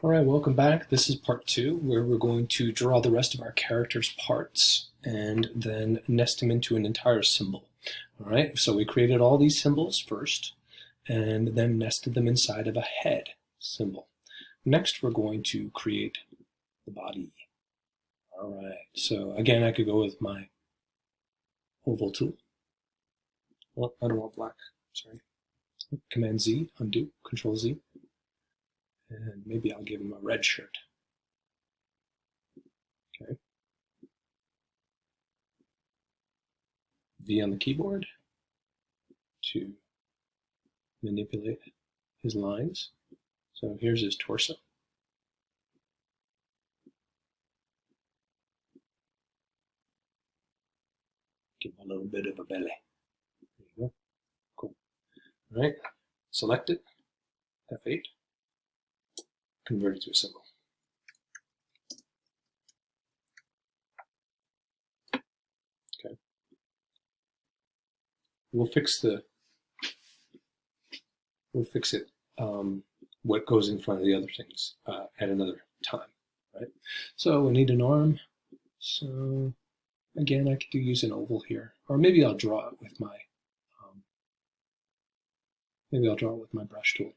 All right, welcome back. This is part two, where we're going to draw the rest of our character's parts and then nest them into an entire symbol. All right, so we created all these symbols first and then nested them inside of a head symbol. Next, we're going to create the body. All right, so again, I could go with my oval tool. Oh, I don't want black, sorry. Command Z, undo, Control Z. And maybe I'll give him a red shirt. Okay. V on the keyboard to manipulate his lines. So here's his torso. Give him a little bit of a belly. There you go. Cool. All right. Select it. F8. Convert it to a symbol. Okay. We'll fix it. What goes in front of the other things at another time, right? So we need an arm. So again, I could use an oval here, or maybe I'll draw it with my brush tool.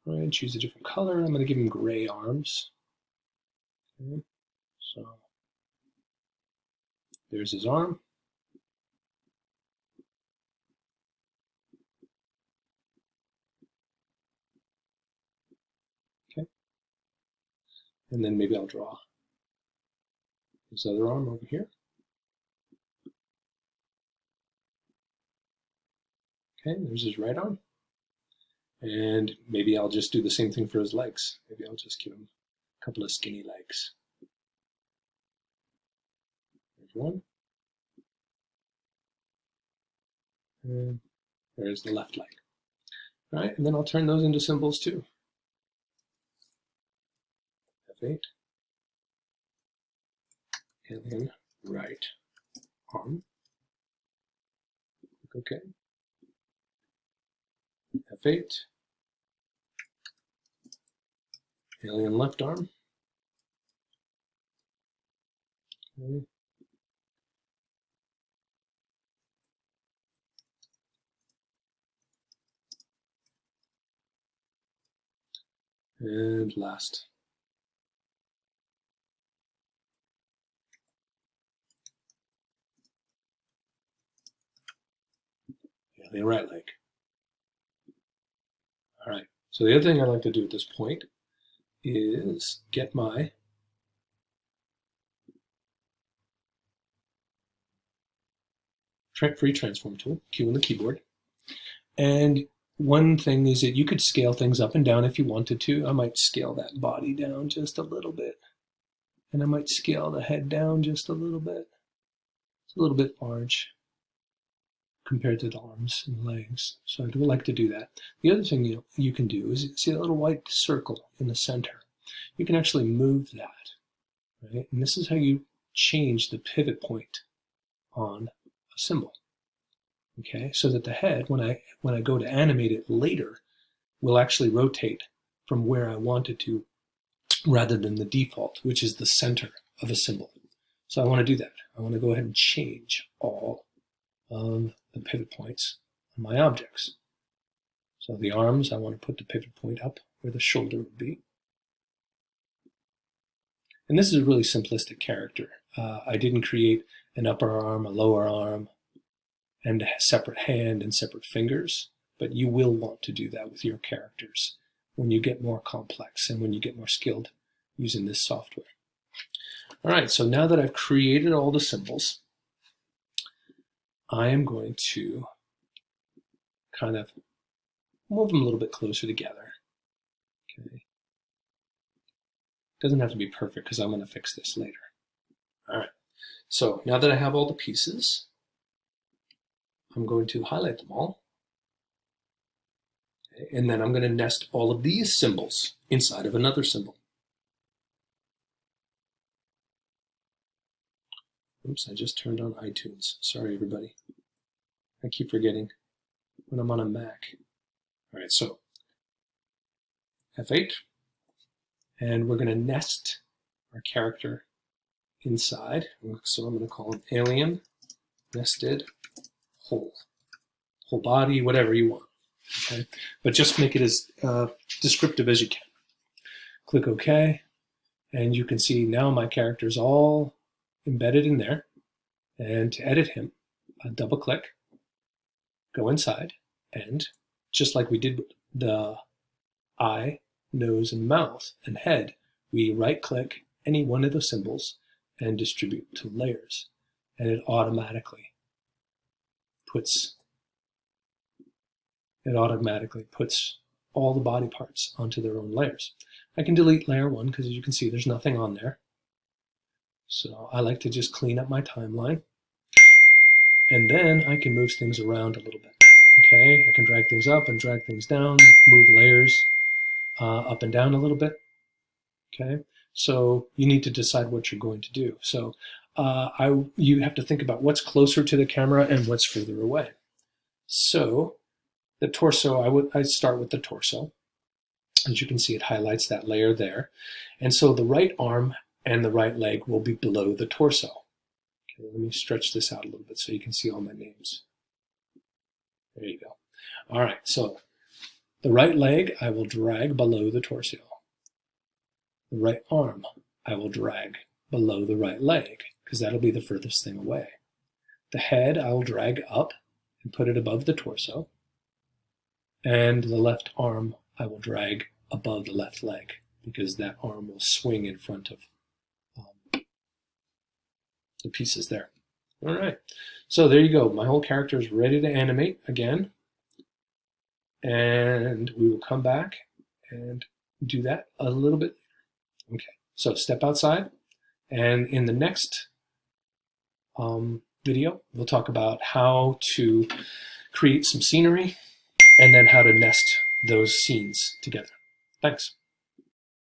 All right, choose a different color. I'm going to give him gray arms. Okay. So there's his arm. Okay. And then maybe I'll draw his other arm over here. Okay, there's his right arm. And maybe I'll just do the same thing for his legs. Maybe I'll just give him a couple of skinny legs. There's one. And there's the left leg. All right, and then I'll turn those into symbols too. F8. And then right arm. Okay. F8. Alien left arm. Okay. And last. Alien right leg. All right, so the other thing I like to do at this point is get my free transform tool, Q on the keyboard. And one thing is that you could scale things up and down if you wanted to. I might scale that body down just a little bit. And I might scale the head down just a little bit. It's a little bit large compared to the arms and legs. So I do like to do that. The other thing you can do is see that little white circle in the center. You can actually move that, right? And this is how you change the pivot point on a symbol. Okay, so that the head, when I go to animate it later, will actually rotate from where I want it to, rather than the default, which is the center of a symbol. So I want to do that. I want to go ahead and change all of the pivot points on my objects. So the arms, I want to put the pivot point up where the shoulder would be. And this is a really simplistic character. I didn't create an upper arm, a lower arm, and a separate hand and separate fingers, but you will want to do that with your characters when you get more complex and when you get more skilled using this software. All right, so now that I've created all the symbols, I am going to kind of move them a little bit closer together. Okay. Doesn't have to be perfect because I'm going to fix this later. All right, so now that I have all the pieces, I'm going to highlight them all. Okay, and then I'm going to nest all of these symbols inside of another symbol. Oops, I just turned on iTunes. Sorry, everybody. I keep forgetting when I'm on a Mac. All right, so F8, And we're going to nest our character inside. So I'm going to call it alien nested whole body, whatever you want. Okay, but just make it as descriptive as you can. Click OK, and you can see now my character is all embedded in there. And to edit him, double click, go inside, and just like we did with the eye, nose, and mouth and head, we right click any one of the symbols and distribute to layers, and it automatically puts all the body parts onto their own layers. I can delete layer 1 because as you can see there's nothing on there. So I like to just clean up my timeline, and then I can move things around a little bit. Okay, I can drag things up and drag things down, move layers up and down a little bit. Okay, so you need to decide what you're going to do. So you have to think about what's closer to the camera and what's further away. So the torso, I'd start with the torso. As you can see, it highlights that layer there. And so the right arm and the right leg will be below the torso. Okay, let me stretch this out a little bit so you can see all my names. There you go. All right, so the right leg I will drag below the torso. The right arm I will drag below the right leg because that'll be the furthest thing away. The head I will drag up and put it above the torso. And the left arm I will drag above the left leg because that arm will swing in front of the pieces there. All right, so there you go. My whole character is ready to animate again. And we will come back and do that a little bit later. Okay, so step outside. And in the next video, we'll talk about how to create some scenery and then how to nest those scenes together. Thanks.